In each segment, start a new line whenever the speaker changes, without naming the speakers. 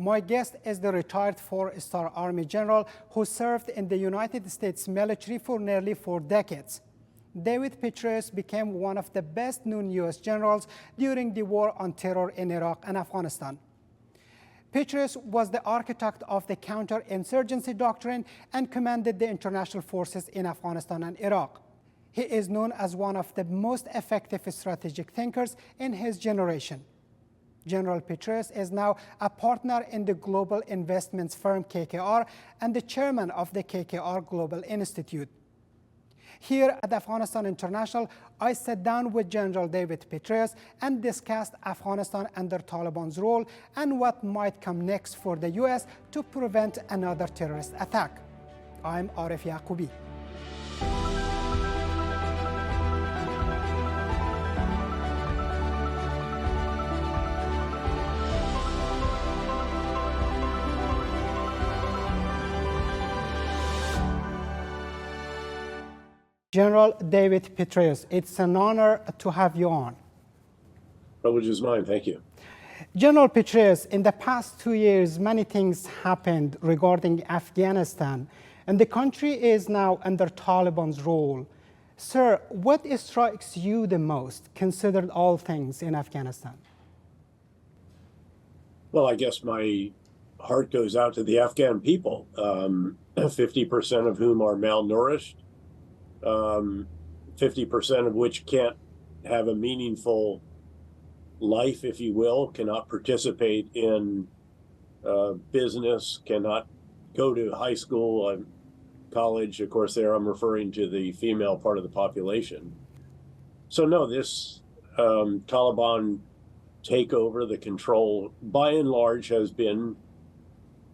My guest is the retired four-star Army general who served in the United States military for nearly 4 decades. David Petraeus became one of the best-known U.S. generals during the war on terror in Iraq and Afghanistan. Petraeus was the architect of the Counter Insurgency Doctrine and commanded the international forces in Afghanistan and Iraq. He is known as one of the most effective strategic thinkers in his generation. General Petraeus is now a partner in the global investments firm K.K.R. and the chairman of the K.K.R. Global Institute. Here at Afghanistan International, I sat down with General David Petraeus and discussed Afghanistan under Taliban's role and what might come next for the U.S. to prevent another terrorist attack. I'm Aref Yaqubi. General David Petraeus, it's an honor to have you on.
Privilege is mine, thank you.
General Petraeus, in the past 2 years, many things happened regarding Afghanistan, and the country is now under Taliban's rule. Sir, what strikes you the most, considered all things in Afghanistan?
Well, I guess my heart goes out to the Afghan people, 50% of whom are malnourished, 50% of which can't have a meaningful life, if you will, cannot participate in business, cannot go to high school, college. Of course, there I'm referring to the female part of the population. So no, this Taliban takeover, the control, by and large, has been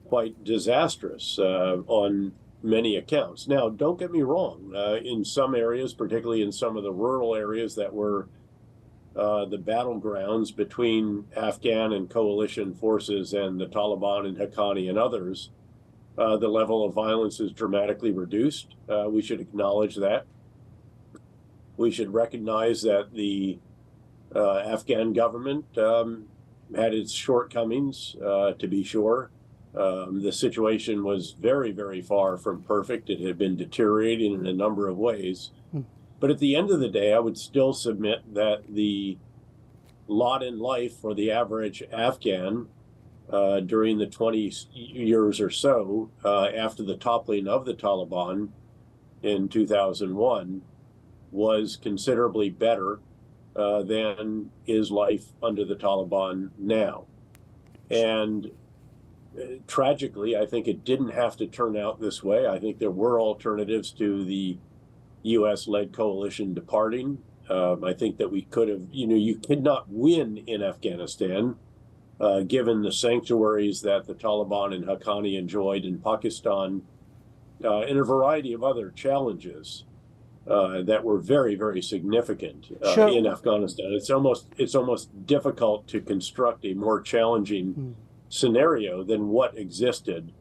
quite disastrous on many accounts. Now, don't get me wrong. In some areas, particularly in some of the rural areas that were the battlegrounds between Afghan and coalition forces and the Taliban and Haqqani and others, the level of violence is dramatically reduced. We should acknowledge that. We should recognize that the Afghan government had its shortcomings, to be sure. The situation was very, very far from perfect. It had been deteriorating in a number of ways. But at the end of the day, I would still submit that the lot in life for the average Afghan during the 20 years or so after the toppling of the Taliban in 2001 was considerably better than is life under the Taliban now. And tragically, I think it didn't have to turn out this way. I think there were alternatives to the U.S.-led coalition departing. I think that we could have, you could not win in Afghanistan, given the sanctuaries that the Taliban and Haqqani enjoyed in Pakistan, and a variety of other challenges that were very, very significant in Afghanistan. It's almost difficult to construct a more challenging scenario than what existed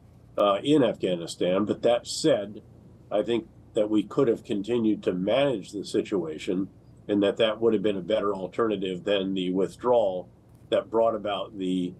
in Afghanistan. But that said, I think that we could have continued to manage the situation, and that would have been a better alternative than the withdrawal that brought about the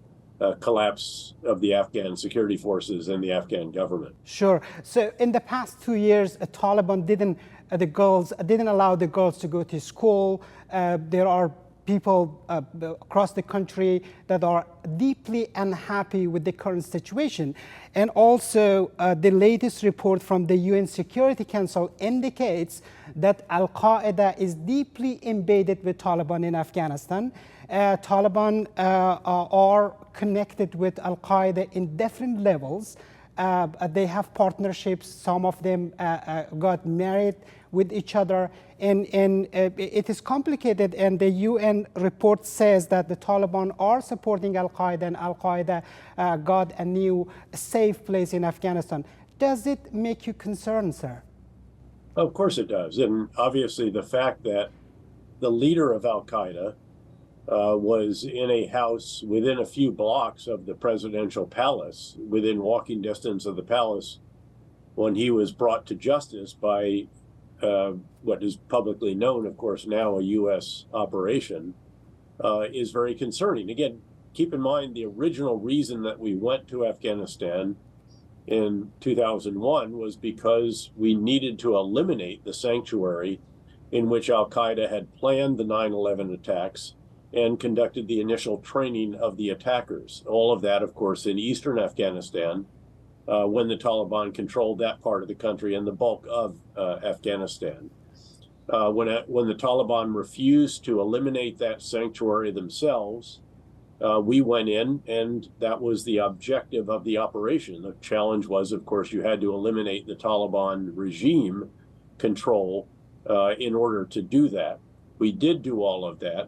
collapse of the Afghan security forces and the Afghan government.
Sure. So in the past 2 years, Taliban didn't allow the girls to go to school. There are people across the country that are deeply unhappy with the current situation. And also, the latest report from the UN Security Council indicates that Al-Qaeda is deeply embedded with Taliban in Afghanistan. Taliban are connected with Al-Qaeda in different levels. They have partnerships. Some of them got married with each other, and it is complicated. And the UN report says that the Taliban are supporting Al-Qaeda, and Al-Qaeda got a new safe place in Afghanistan. Does it make you concerned, sir?
Of course it does. And obviously the fact that the leader of Al-Qaeda was in a house within a few blocks of the presidential palace, within walking distance of the palace, when he was brought to justice by what is publicly known, of course, now a U.S. operation, is very concerning. Again, keep in mind the original reason that we went to Afghanistan in 2001 was because we needed to eliminate the sanctuary in which Al-Qaeda had planned the 9/11 attacks and conducted the initial training of the attackers. All of that, of course, in eastern Afghanistan, when the Taliban controlled that part of the country and the bulk of Afghanistan. When the Taliban refused to eliminate that sanctuary themselves, we went in, and that was the objective of the operation. The challenge was, of course, you had to eliminate the Taliban regime control in order to do that. We did do all of that.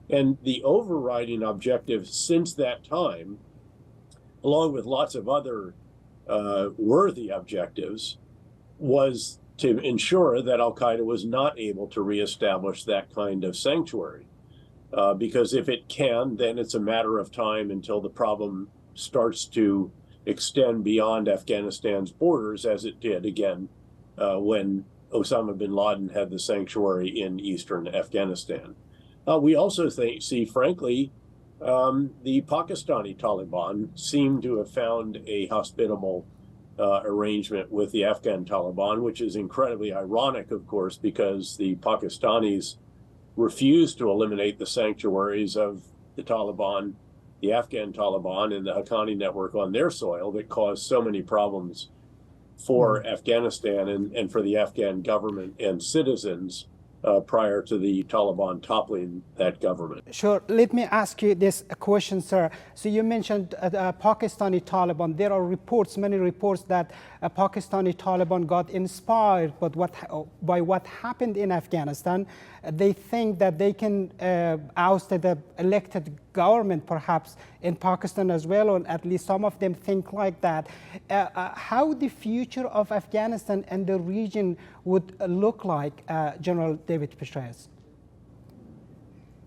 And the overriding objective since that time, along with lots of other worthy objectives, was to ensure that Al-Qaeda was not able to reestablish that kind of sanctuary. Because if it can, then it's a matter of time until the problem starts to extend beyond Afghanistan's borders, as it did again when Osama bin Laden had the sanctuary in eastern Afghanistan. We also see, frankly, the Pakistani Taliban seem to have found a hospitable arrangement with the Afghan Taliban, which is incredibly ironic, of course, because the Pakistanis refused to eliminate the sanctuaries of the Taliban, the Afghan Taliban, and the Haqqani network on their soil that caused so many problems for Afghanistan and for the Afghan government and citizens prior to the Taliban toppling that government.
Sure. Let me ask you this question, sir. So you mentioned Pakistani Taliban. There are reports, many reports, that Pakistani Taliban got inspired by what happened in Afghanistan. They think that they can oust the elected government, perhaps, in Pakistan as well, or at least some of them think like that. How the future of Afghanistan and the region would look like, General David Petraeus?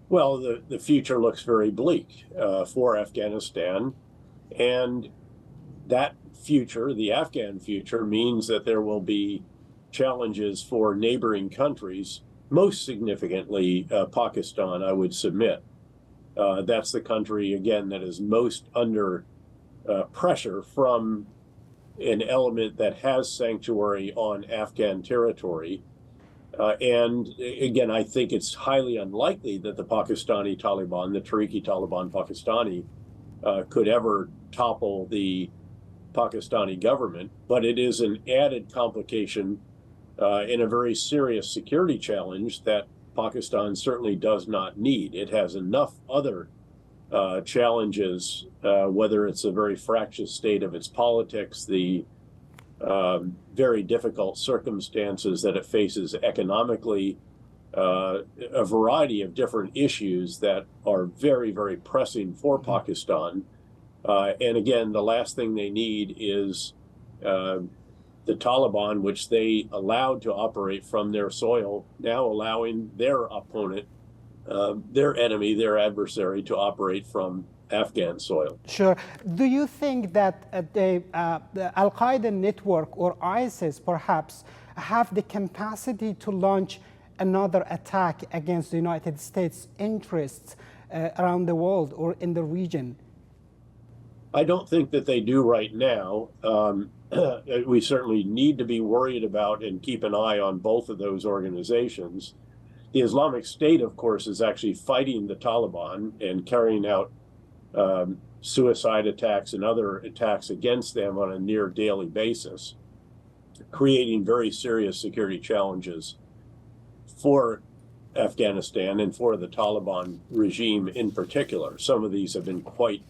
Well, the future looks very bleak for Afghanistan, and that future, the Afghan future, means that there will be challenges for neighboring countries, most significantly Pakistan, I would submit. That's the country, again, that is most under pressure from an element that has sanctuary on Afghan territory. And again, I think it's highly unlikely that the Pakistani Taliban, the Tariqi Taliban Pakistani, could ever topple the Pakistani government. But it is an added complication in a very serious security challenge that Pakistan certainly does not need. It has enough other challenges, whether it's a very fractious state of its politics, the very difficult circumstances that it faces economically, a variety of different issues that are very, very pressing for Pakistan. And again, the last thing they need is the Taliban, which they allowed to operate from their soil, now allowing their opponent, their enemy, their adversary, to operate from Afghan soil.
Sure. Do you think that the Al-Qaeda network or ISIS perhaps have the capacity to launch another attack against the United States interests around the world or in the region?
I don't think that they do right now. We certainly need to be worried about and keep an eye on both of those organizations. The Islamic State, of course, is actually fighting the Taliban and carrying out suicide attacks and other attacks against them on a near daily basis, creating very serious security challenges for Afghanistan and for the Taliban regime in particular. Some of these have been quite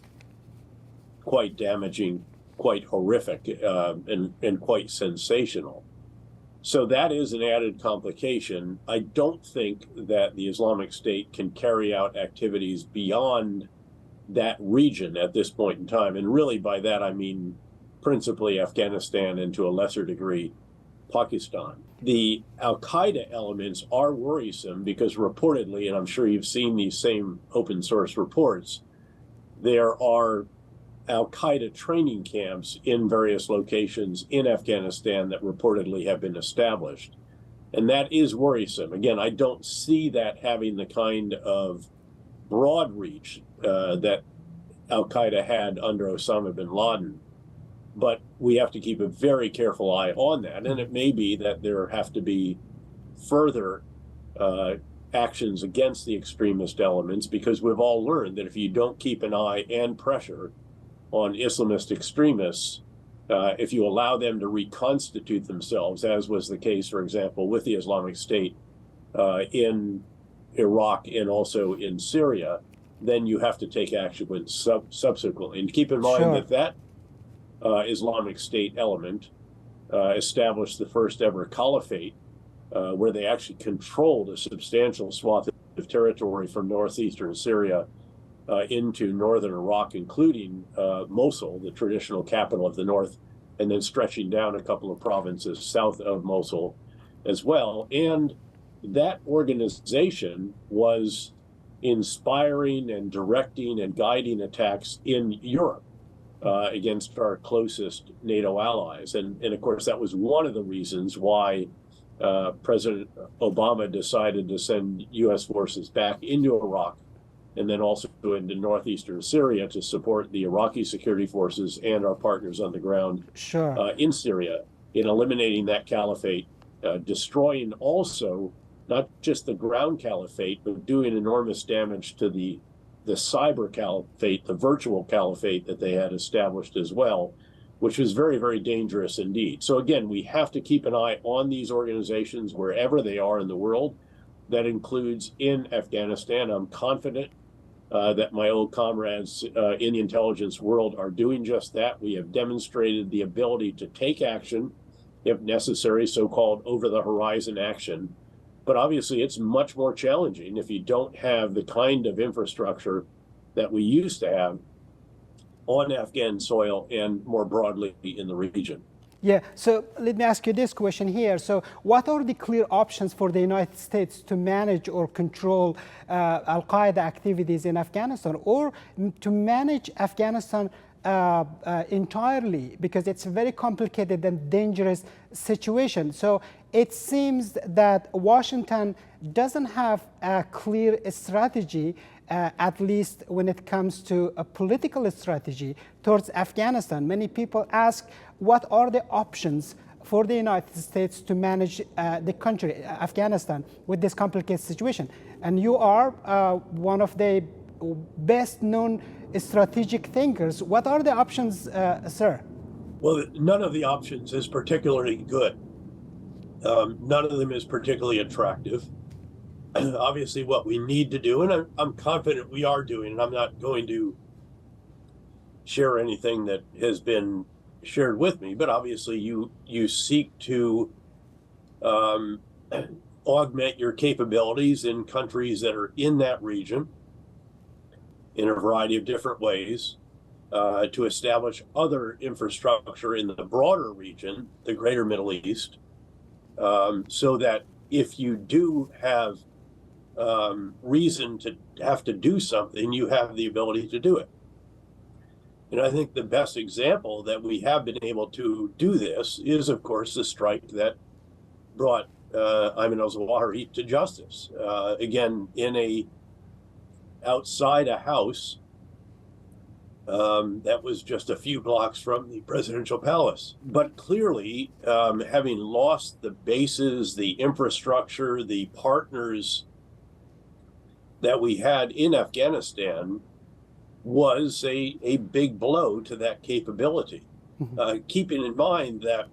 damaging, quite horrific, and quite sensational. So that is an added complication. I don't think that the Islamic State can carry out activities beyond that region at this point in time. And really by that, I mean principally Afghanistan and to a lesser degree, Pakistan. The Al-Qaeda elements are worrisome because reportedly, and I'm sure you've seen these same open source reports, there are Al-Qaeda training camps in various locations in Afghanistan that reportedly have been established. And that is worrisome. Again, I don't see that having the kind of broad reach that Al-Qaeda had under Osama bin Laden. But we have to keep a very careful eye on that. And it may be that there have to be further actions against the extremist elements, because we've all learned that if you don't keep an eye and pressure on Islamist extremists, if you allow them to reconstitute themselves, as was the case, for example, with the Islamic State in Iraq and also in Syria, then you have to take action subsequently. And keep in mind that Islamic State element established the first ever caliphate, where they actually controlled a substantial swath of territory from northeastern Syria into northern Iraq, including Mosul, the traditional capital of the north, and then stretching down a couple of provinces south of Mosul as well. And that organization was inspiring and directing and guiding attacks in Europe against our closest NATO allies. And of course, that was one of the reasons why President Obama decided to send U.S. forces back into Iraq and then also into northeastern Syria to support the Iraqi security forces and our partners on the ground in Syria in eliminating that caliphate, destroying also not just the ground caliphate, but doing enormous damage to the cyber caliphate, the virtual caliphate that they had established as well, which was very, very dangerous indeed. So again, we have to keep an eye on these organizations wherever they are in the world. That includes in Afghanistan. I'm confident that my old comrades in the intelligence world are doing just that. We have demonstrated the ability to take action, if necessary, so-called over-the-horizon action. But obviously, it's much more challenging if you don't have the kind of infrastructure that we used to have on Afghan soil and more broadly in the region.
Yeah, so let me ask you this question here. So what are the clear options for the United States to manage or control Al-Qaeda activities in Afghanistan, or to manage Afghanistan entirely, because it's a very complicated and dangerous situation? So it seems that Washington doesn't have a clear strategy, at least when it comes to a political strategy towards Afghanistan. Many people ask, what are the options for the United States to manage the country, Afghanistan, with this complicated situation? And you are one of the best known strategic thinkers. What are the options, sir?
Well, none of the options is particularly good. None of them is particularly attractive. Obviously, what we need to do, and I'm confident we are doing, and I'm not going to share anything that has been shared with me, but obviously you seek to augment your capabilities in countries that are in that region in a variety of different ways, to establish other infrastructure in the broader region, the greater Middle East, so that if you do have reason to have to do something, you have the ability to do it. And I think the best example that we have been able to do this is, of course, the strike that brought Ayman al-Zawahiri to justice. Again, outside a house that was just a few blocks from the presidential palace. But clearly, having lost the bases, the infrastructure, the partners that we had in Afghanistan was a big blow to that capability. Keeping in mind that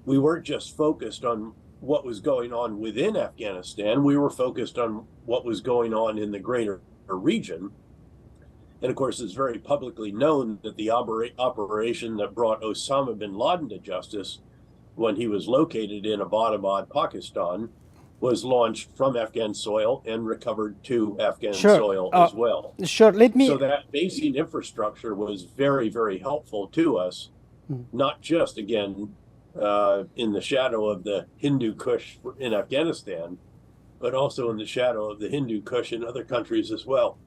we weren't just focused on what was going on within Afghanistan, we were focused on what was going on in the greater region. And of course, it's very publicly known that the operation that brought Osama bin Laden to justice when he was located in Abbottabad, Pakistan, was launched from Afghan soil and recovered to Afghan soil as well.
So
that basic infrastructure was very, very helpful to us, not just, again, in the shadow of the Hindu Kush in Afghanistan, but also in the shadow of the Hindu Kush in other countries as well.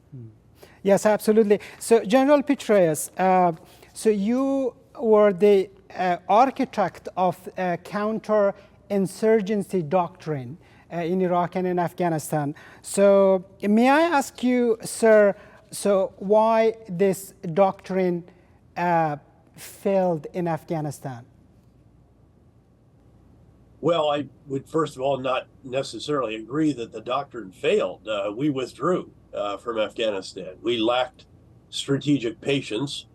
Yes, absolutely. So, General Petraeus, so you were the architect of counter-insurgency doctrine in Iraq and in Afghanistan. So may I ask you, sir, So why this doctrine failed in Afghanistan?
Well, I would first of all not necessarily agree that the doctrine failed. We withdrew from Afghanistan. We lacked strategic patience.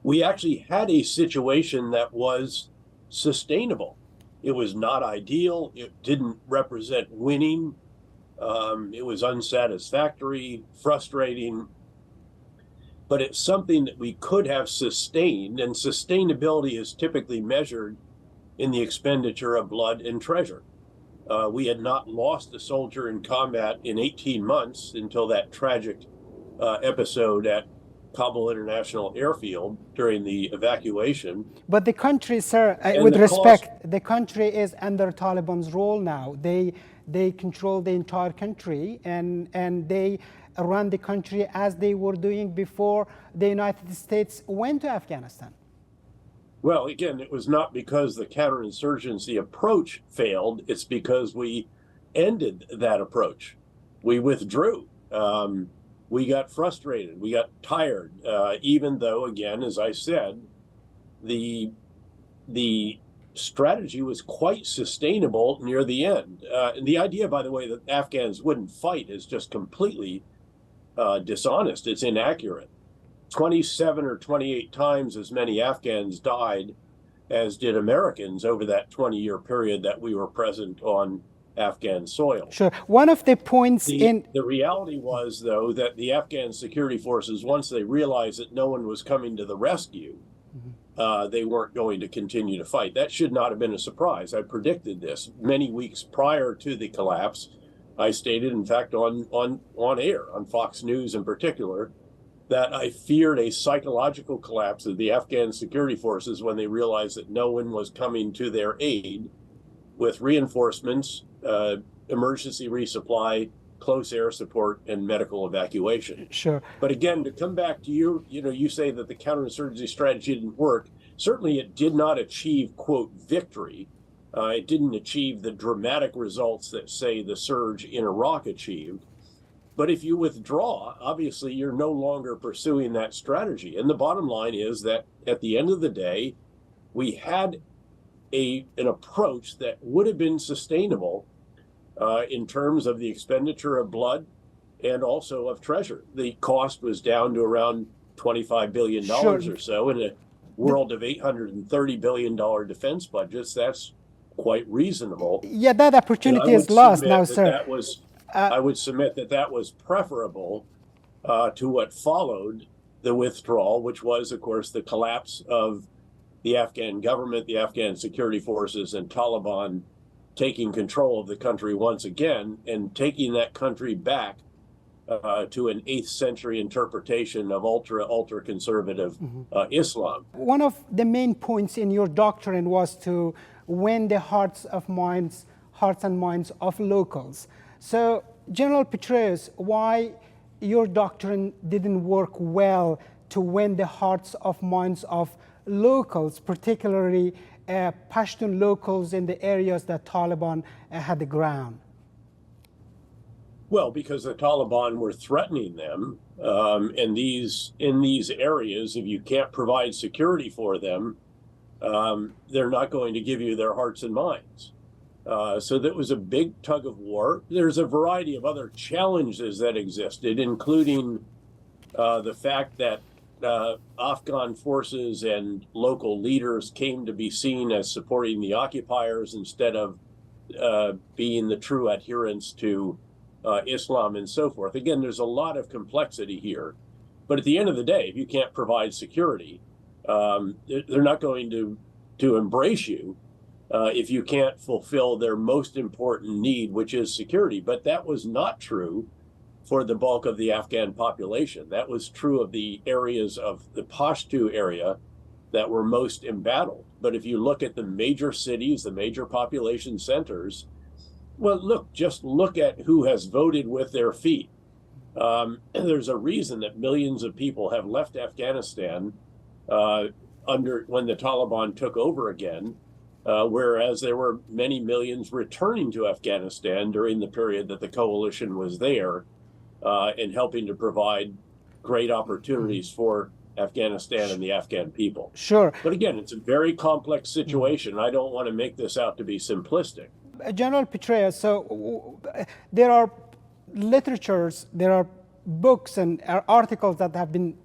We actually had a situation that was sustainable. It was not ideal. It didn't represent winning. It was unsatisfactory, frustrating, but it's something that we could have sustained, and sustainability is typically measured in the expenditure of blood and treasure. We had not lost a soldier in combat in 18 months until that tragic episode at Kabul International Airfield during the evacuation.
But the country, sir, with respect, the country is under Taliban's rule now. They control the entire country, and they run the country as they were doing before the United States went to Afghanistan.
Well, again, it was not because the counterinsurgency approach failed. It's because we ended that approach. We withdrew. We got frustrated. We got tired, even though, again, as I said, the strategy was quite sustainable near the end. And the idea, by the way, that Afghans wouldn't fight is just completely dishonest. It's inaccurate. 27 or 28 times as many Afghans died as did Americans over that 20-year period that we were present on Afghan soil.
Sure. One of the points
the reality was, though, that the Afghan security forces, once they realized that no one was coming to the rescue, they weren't going to continue to fight. That should not have been a surprise. I predicted this many weeks prior to the collapse. I stated, in fact, on air, on Fox News in particular, that I feared a psychological collapse of the Afghan security forces when they realized that no one was coming to their aid with reinforcements, emergency resupply, close air support, and medical evacuation.
Sure.
But again, to come back to you say that the counterinsurgency strategy didn't work. Certainly it did not achieve, quote, victory. It didn't achieve the dramatic results that, say, the surge in Iraq achieved. But if you withdraw, obviously you're no longer pursuing that strategy. And the bottom line is that at the end of the day, we had an approach that would have been sustainable in terms of the expenditure of blood and also of treasure. The cost was down to around $25 billion or so in a world of $830 billion defense budgets. That's quite reasonable.
Yeah, that opportunity is lost now, sir.
I would submit that was preferable to what followed the withdrawal, which was, of course, the collapse of the Afghan government, the Afghan security forces, and Taliban taking control of the country once again and taking that country back to an 8th century interpretation of ultra conservative Islam.
One of the main points in your doctrine was to win the hearts and minds of locals. So, General Petraeus, why your doctrine didn't work well to win the hearts and minds of locals, particularly Pashtun locals in the areas that Taliban had the ground?
Well, because the Taliban were threatening them, and in these areas, if you can't provide security for them, they're not going to give you their hearts and minds. So that was a big tug of war. There's a variety of other challenges that existed, including the fact that Afghan forces and local leaders came to be seen as supporting the occupiers instead of being the true adherents to Islam and so forth. Again, there's a lot of complexity here. But at the end of the day, if you can't provide security, they're not going to embrace you if you can't fulfill their most important need, which is security. But that was not true for the bulk of the Afghan population. That was true of the areas of the Pashto area that were most embattled. But if you look at the major cities, the major population centers, well, just look at who has voted with their feet. There's a reason that millions of people have left Afghanistan when the Taliban took over again, whereas there were many millions returning to Afghanistan during the period that the coalition was there. and helping to provide great opportunities for Afghanistan and the Afghan people.
Sure.
But again, it's a very complex situation. I don't want to make this out to be simplistic.
General Petraeus, so there are literatures, there are books and articles that have been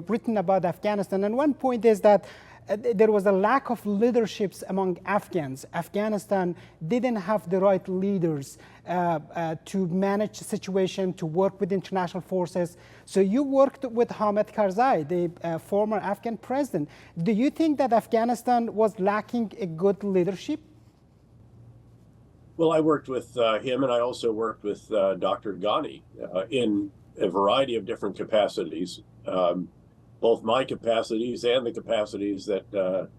written about Afghanistan, and one point is that there was a lack of leaderships among Afghans. Afghanistan didn't have the right leaders to manage the situation, to work with international forces. So you worked with Hamid Karzai, the former Afghan president. Do you think that Afghanistan was lacking a good leadership?
Well, I worked with him, and I also worked with Dr. Ghani in a variety of different capacities. Both my capacities and the capacities that,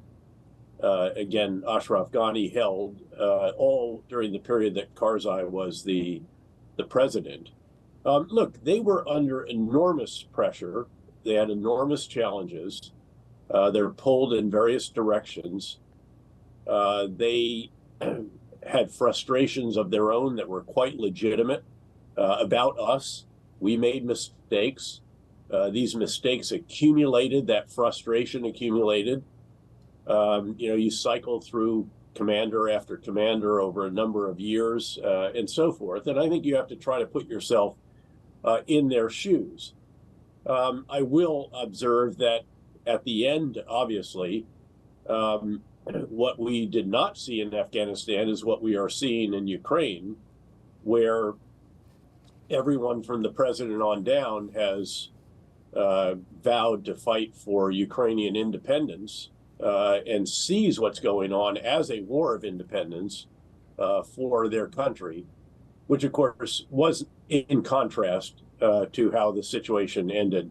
again, Ashraf Ghani held, all during the period that Karzai was the president. Look, they were under enormous pressure. They had enormous challenges. They're pulled in various directions. They had frustrations of their own that were quite legitimate about us. We made mistakes. These mistakes accumulated, that frustration accumulated. You cycle through commander after commander over a number of years and so forth. And I think you have to try to put yourself in their shoes. I will observe that at the end, obviously, what we did not see in Afghanistan is what we are seeing in Ukraine, where everyone from the president on down has vowed to fight for Ukrainian independence and sees what's going on as a war of independence for their country, which of course was in contrast to how the situation ended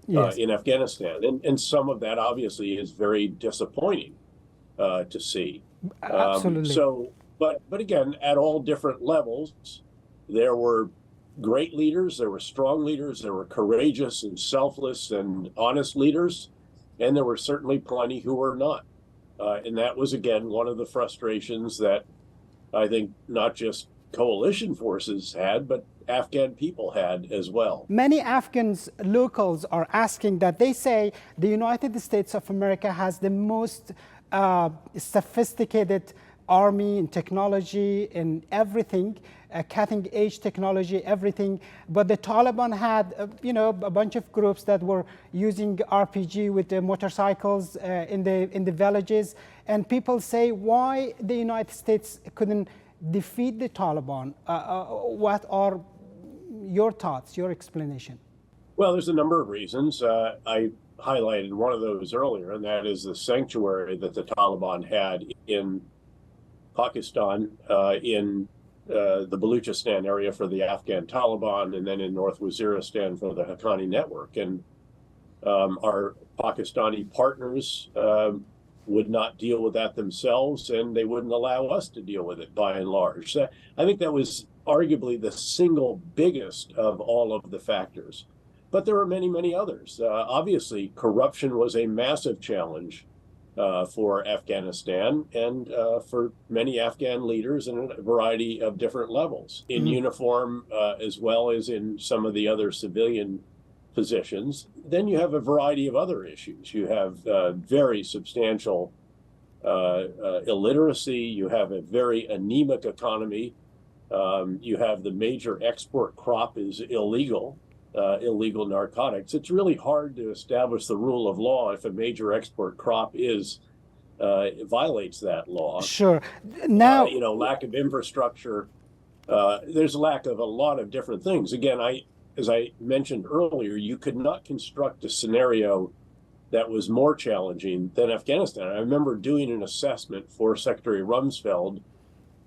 in Afghanistan. And some of that obviously is very disappointing to see.
Absolutely.
But again, at all different levels, there were great leaders, there were strong leaders, there were courageous and selfless and honest leaders, and there were certainly plenty who were not. And that was, again, one of the frustrations that I think not just coalition forces had, but Afghan people had as well.
Many Afghans locals are asking that. They say the United States of America has the most sophisticated army and technology and everything, cutting edge technology, everything. But the Taliban had, a bunch of groups that were using RPG with the motorcycles in the villages. And people say, why the United States couldn't defeat the Taliban? What are your thoughts, your explanation?
Well, there's a number of reasons. I highlighted one of those earlier, and that is the sanctuary that the Taliban had in Pakistan, in the Baluchistan area for the Afghan Taliban, and then in North Waziristan for the Haqqani network. And our Pakistani partners would not deal with that themselves, and they wouldn't allow us to deal with it by and large. So I think that was arguably the single biggest of all of the factors. But there are many, many others. Obviously, corruption was a massive challenge for Afghanistan and for many Afghan leaders in a variety of different levels, in uniform as well as in some of the other civilian positions. Then you have a variety of other issues. You have very substantial illiteracy. You have a very anemic economy. You have the major export crop is illegal. Illegal narcotics. It's really hard to establish the rule of law if a major export crop violates that law.
Sure. Now,
lack of infrastructure. There's a lack of a lot of different things. Again, as I mentioned earlier, you could not construct a scenario that was more challenging than Afghanistan. I remember doing an assessment for Secretary Rumsfeld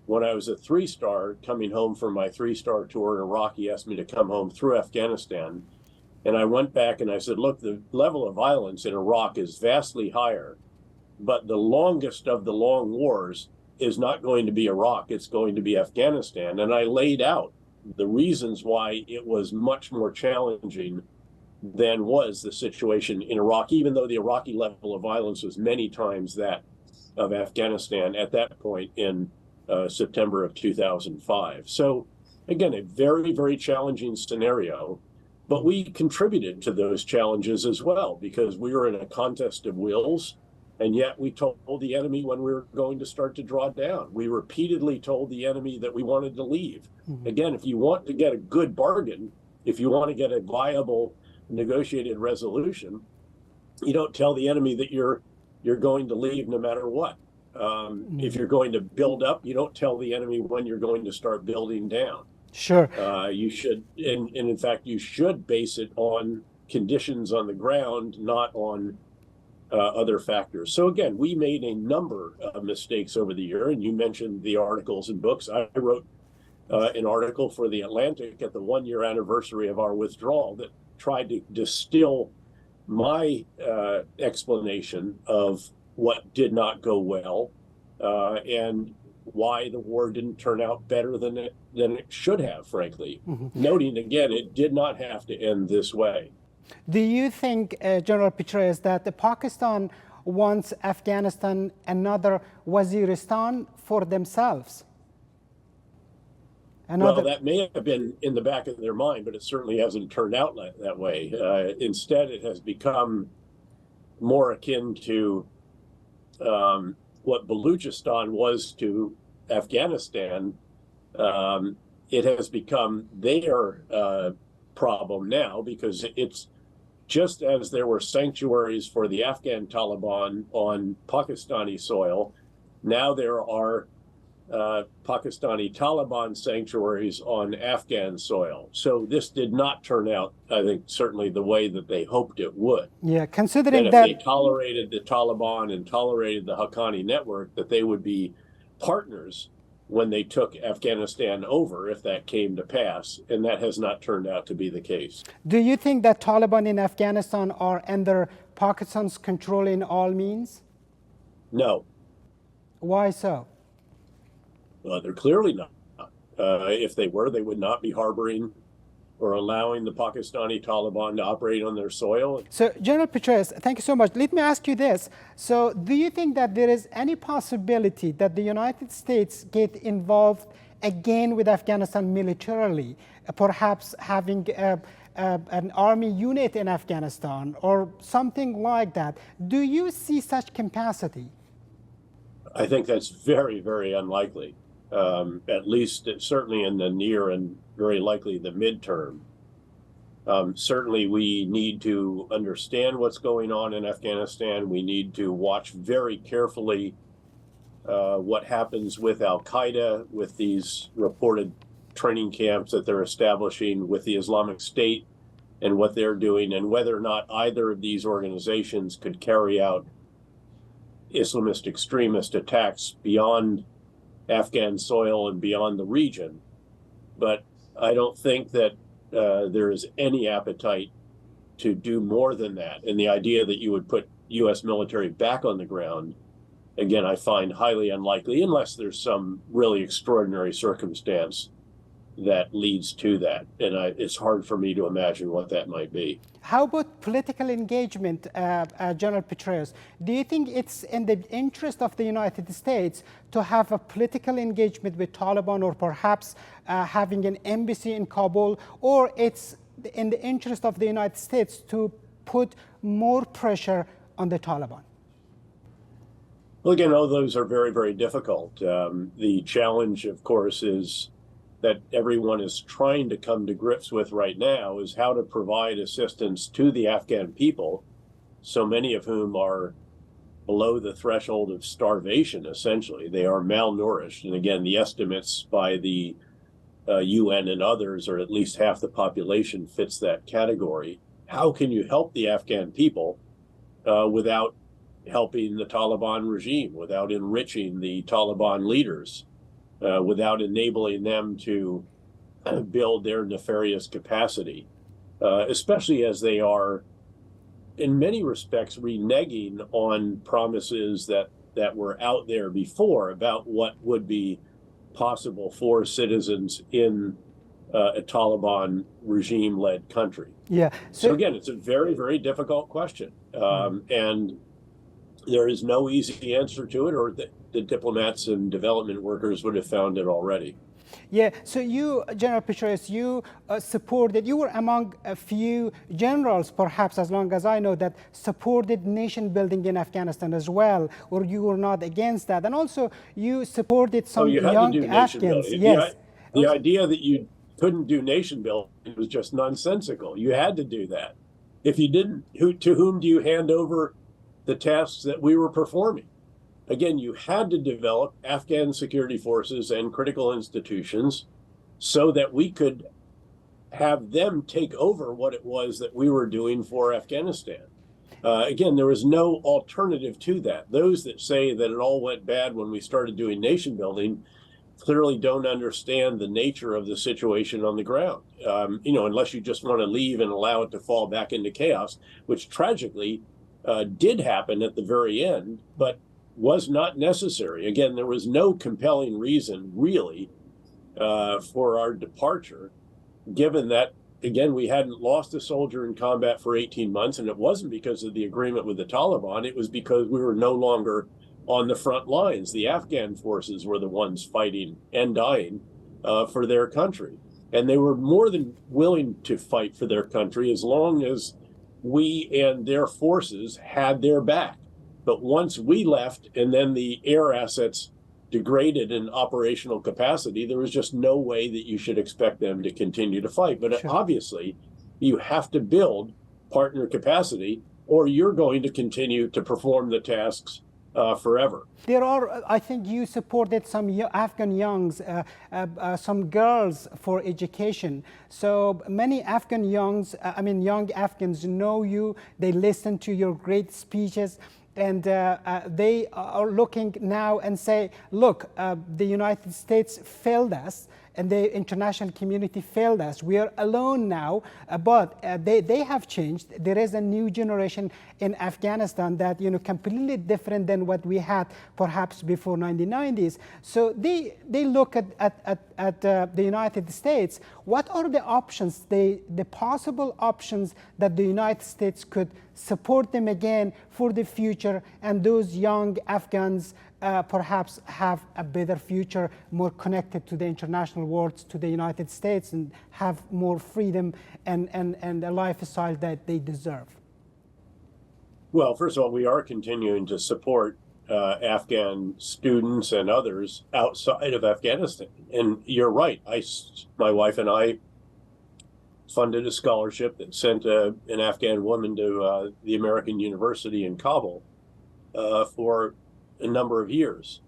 when I was a 3-star coming home from my 3-star tour in Iraq. He asked me to come home through Afghanistan. And I went back and I said, look, the level of violence in Iraq is vastly higher, but the longest of the long wars is not going to be Iraq. It's going to be Afghanistan. And I laid out the reasons why it was much more challenging than was the situation in Iraq, even though the Iraqi level of violence was many times that of Afghanistan at that point in September of 2005. So again, a very, very challenging scenario. But we contributed to those challenges as well, because we were in a contest of wills, and yet we told the enemy when we were going to start to draw down. We repeatedly told the enemy that we wanted to leave. Again, if you want to get a good bargain, if you want to get a viable negotiated resolution, you don't tell the enemy that you're going to leave no matter what. If you're going to build up, you don't tell the enemy when you're going to start building down.
Sure.
You should, and in fact, you should base it on conditions on the ground, not on other factors. So again, we made a number of mistakes over the year, and you mentioned the articles and books. I wrote an article for The Atlantic at the 1-year anniversary of our withdrawal that tried to distill my explanation of what did not go well and why the war didn't turn out better than it should have, frankly. Noting again, it did not have to end this way.
Do you think, General Petraeus, that Pakistan wants Afghanistan another Waziristan for themselves?
Well, that may have been in the back of their mind, but it certainly hasn't turned out that way. Instead, it has become more akin to what Baluchistan was to Afghanistan. It has become their problem now, because it's just as there were sanctuaries for the Afghan Taliban on Pakistani soil, now there are Pakistani Taliban sanctuaries on Afghan soil. So this did not turn out, I think, certainly the way that they hoped it would.
Yeah, considering
that if they tolerated the Taliban and tolerated the Haqqani network, that they would be partners when they took Afghanistan over, if that came to pass, and that has not turned out to be the case.
Do you think that Taliban in Afghanistan are under Pakistan's control in all means?
No.
Why so?
They're clearly not. If they were, they would not be harboring or allowing the Pakistani Taliban to operate on their soil.
So, General Petraeus, thank you so much. Let me ask you this. So, do you think that there is any possibility that the United States get involved again with Afghanistan militarily, perhaps having an army unit in Afghanistan or something like that? Do you see such capacity?
I think that's very, very unlikely. At least certainly in the near and very likely the midterm. Certainly we need to understand what's going on in Afghanistan. We need to watch very carefully what happens with Al-Qaeda, with these reported training camps that they're establishing, with the Islamic State and what they're doing, and whether or not either of these organizations could carry out Islamist extremist attacks beyond Afghan soil and beyond the region. But I don't think that there is any appetite to do more than that. And the idea that you would put U.S. military back on the ground, again, I find highly unlikely, unless there's some really extraordinary circumstance that leads to that. And it's hard for me to imagine what that might be.
How about political engagement, General Petraeus? Do you think it's in the interest of the United States to have a political engagement with Taliban, or perhaps having an embassy in Kabul, or it's in the interest of the United States to put more pressure on the Taliban?
Well, again, all those are very, very difficult. The challenge, of course, is that everyone is trying to come to grips with right now is how to provide assistance to the Afghan people, so many of whom are below the threshold of starvation, essentially. They are malnourished. And again, the estimates by the UN and others are at least half the population fits that category. How can you help the Afghan people without helping the Taliban regime, without enriching the Taliban leaders? Without enabling them to build their nefarious capacity, especially as they are, in many respects, reneging on promises that were out there before about what would be possible for citizens in a Taliban regime-led country.
Yeah.
So again, it's a very, very difficult question. And there is no easy answer to it, or the diplomats and development workers would have found it already.
Yeah, so you, General Petraeus, you supported, you were among a few generals, perhaps as long as I know, that supported nation building in Afghanistan as well, or you were not against that. And also you supported some
you had
young
to do nation
Afghans.
building.
Yes.
The idea that you couldn't do nation building was just nonsensical. You had to do that. If you didn't, to whom do you hand over the tasks that we were performing? Again, you had to develop Afghan security forces and critical institutions so that we could have them take over what it was that we were doing for Afghanistan. Again, there was no alternative to that. Those that say that it all went bad when we started doing nation building clearly don't understand the nature of the situation on the ground. Unless you just want to leave and allow it to fall back into chaos, which tragically did happen at the very end, but was not necessary. Again, there was no compelling reason really for our departure, given that, again, we hadn't lost a soldier in combat for 18 months, and it wasn't because of the agreement with the Taliban. It was because we were no longer on the front lines. The Afghan forces were the ones fighting and dying for their country. And they were more than willing to fight for their country as long as we and their forces had their back. But once we left and then the air assets degraded in operational capacity, there was just no way that you should expect them to continue to fight. But
Sure.
Obviously, you have to build partner capacity or you're going to continue to perform the tasks forever.
There are, I think you supported some Afghan youngs, some girls for education. So many Afghan young Afghans know you, they listen to your great speeches, and they are looking now and say, look, the United States failed us, and the international community failed us. We are alone now, but they have changed. There is a new generation in Afghanistan that, completely different than what we had perhaps before 1990s. So they look at the United States. What are the options, the possible options that the United States could support them again for the future, and those young Afghans perhaps have a better future, more connected to the international world, to the United States, and have more freedom and a lifestyle that they deserve?
Well, first of all, we are continuing to support Afghan students and others outside of Afghanistan. And you're right. My wife and I funded a scholarship that sent an Afghan woman to the American University in Kabul for a number of years.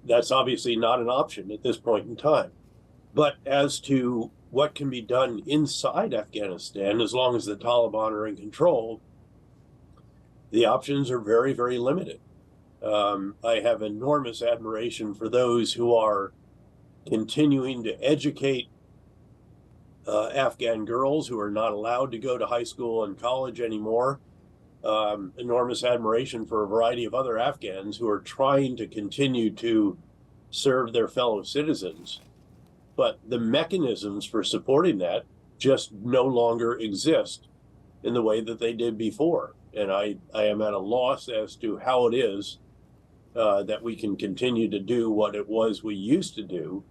That's obviously not an option at this point in time. But as to what can be done inside Afghanistan, as long as the Taliban are in control, the options are very, very limited. I have enormous admiration for those who are continuing to educate Afghan girls who are not allowed to go to high school and college anymore. Enormous admiration for a variety of other Afghans who are trying to continue to serve their fellow citizens. But the mechanisms for supporting that just no longer exist in the way that they did before. And I am at a loss as to how it is that we can continue to do what it was we used to do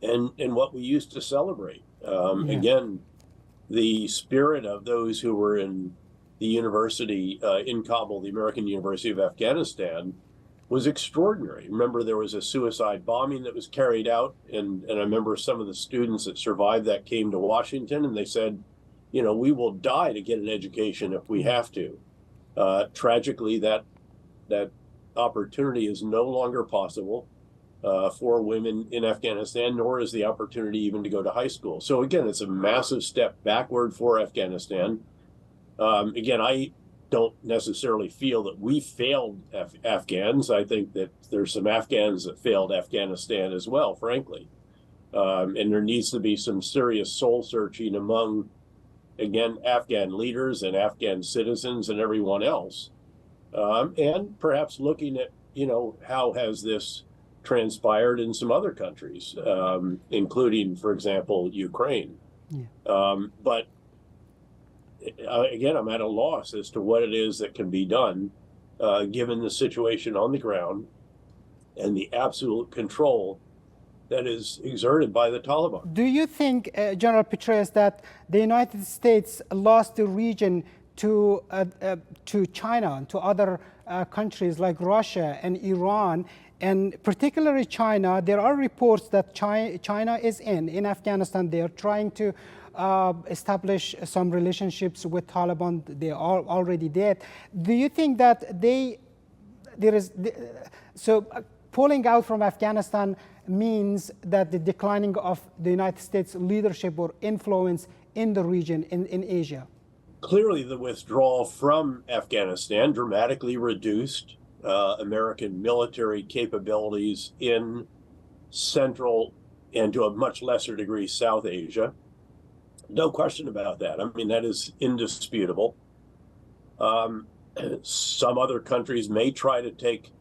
and what we used to celebrate. Again, the spirit of those who were in the university in Kabul, the American University of Afghanistan, was extraordinary. Remember, there was a suicide bombing that was carried out, and I remember some of the students that survived that came to Washington, and they said, we will die to get an education if we have to. Tragically, that opportunity is no longer possible for women in Afghanistan, nor is the opportunity even to go to high school. So again, it's a massive step backward for Afghanistan. Again, I don't necessarily feel that we failed Afghans. I think that there's some Afghans that failed Afghanistan as well, frankly. And there needs to be some serious soul searching among, again, Afghan leaders and Afghan citizens and everyone else. And perhaps looking at, how has this transpired in some other countries, including, for example, Ukraine. Yeah. But again, I'm at a loss as to what it is that can be done, given the situation on the ground and the absolute control that is exerted by the Taliban.
Do you think, General Petraeus, that the United States lost the region to China and to other countries like Russia and Iran, and particularly China? There are reports that China is in Afghanistan. They are trying to establish some relationships with Taliban. They are already did. Do you think that pulling out from Afghanistan means that the declining of the United States leadership or influence in the region, in Asia?
Clearly, the withdrawal from Afghanistan dramatically reduced American military capabilities in Central and to a much lesser degree South Asia. No question about that. I mean, that is indisputable. Some other countries may try to take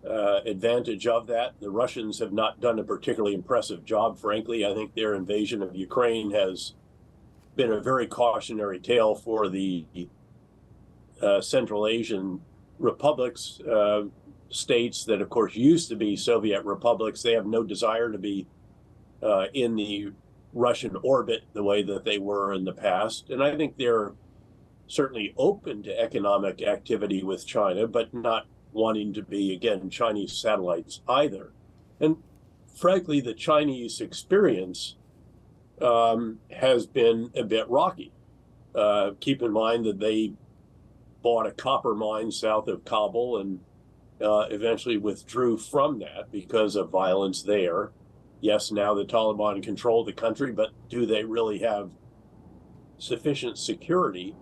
advantage of that. The Russians have not done a particularly impressive job, frankly. I think their invasion of Ukraine has been a very cautionary tale for the Central Asian republics, states that, of course, used to be Soviet republics. They have no desire to be in the Russian orbit the way that they were in the past. And I think they're certainly open to economic activity with China, but not wanting to be, again, Chinese satellites either. And frankly, the Chinese experience has been a bit rocky. Keep in mind that they bought a copper mine south of Kabul and eventually withdrew from that because of violence there. Yes, now the Taliban control the country, but do they really have sufficient security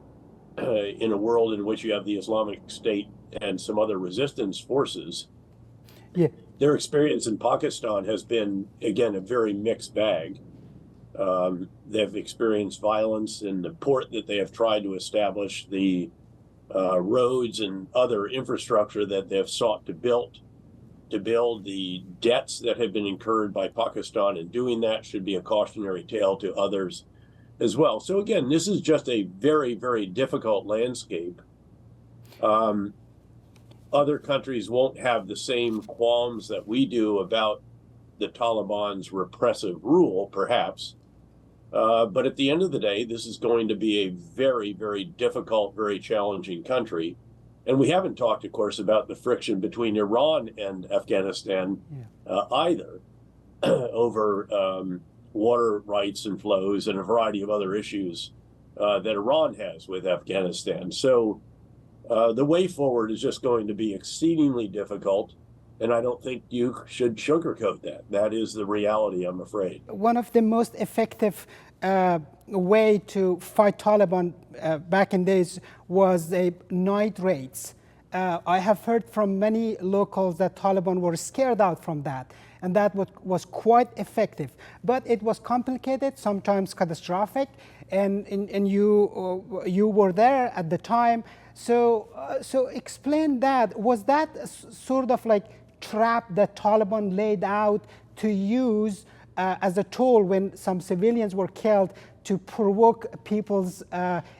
in a world in which you have the Islamic State and some other resistance forces?
Yeah.
Their experience in Pakistan has been, again, a very mixed bag. They've experienced violence in the port that they have tried to establish, the roads and other infrastructure that they've sought to build, the debts that have been incurred by Pakistan in doing that should be a cautionary tale to others as well. So again, this is just a very, very difficult landscape. Other countries won't have the same qualms that we do about the Taliban's repressive rule, perhaps. But at the end of the day, this is going to be a very, very difficult, very challenging country. And we haven't talked, of course, about the friction between Iran and Afghanistan either over water rights and flows and a variety of other issues that Iran has with Afghanistan. So the way forward is just going to be exceedingly difficult. And I don't think you should sugarcoat that. That is the reality, I'm afraid.
One of the most effective way to fight Taliban back in days was a night raids. I have heard from many locals that Taliban were scared out from that, and that was quite effective. But it was complicated, sometimes catastrophic, and you were there at the time. So explain that. Was that sort of like trap that Taliban laid out to use as a tool when some civilians were killed to provoke people's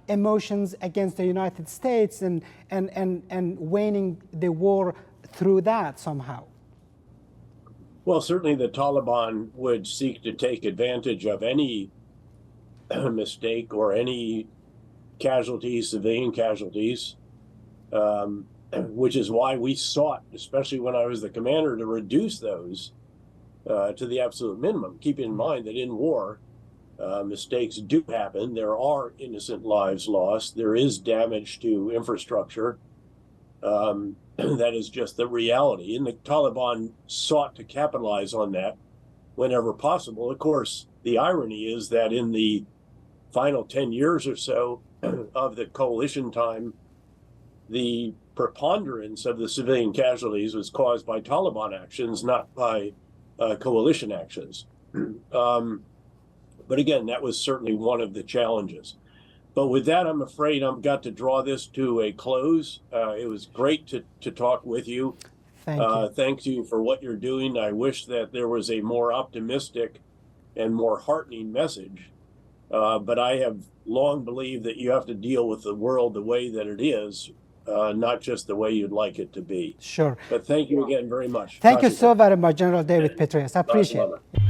emotions against the United States and waning the war through that somehow?
Well, certainly the Taliban would seek to take advantage of any mistake or any casualties, civilian casualties, which is why we sought, especially when I was the commander, to reduce those to the absolute minimum. Keep in mind that in war, mistakes do happen. There are innocent lives lost. There is damage to infrastructure. That is just the reality. And the Taliban sought to capitalize on that whenever possible. Of course, the irony is that in the final 10 years or so of the coalition time, the preponderance of the civilian casualties was caused by Taliban actions, not by coalition actions. But again, that was certainly one of the challenges. But with that, I'm afraid I've got to draw this to a close. It was great to talk with you.
Thank you.
Thank you for what you're doing. I wish that there was a more optimistic and more heartening message. But I have long believed that you have to deal with the world the way that it is, not just the way you'd like it to be.
Sure.
But thank you again very much.
Thank you so very much, General David Petraeus. I appreciate it.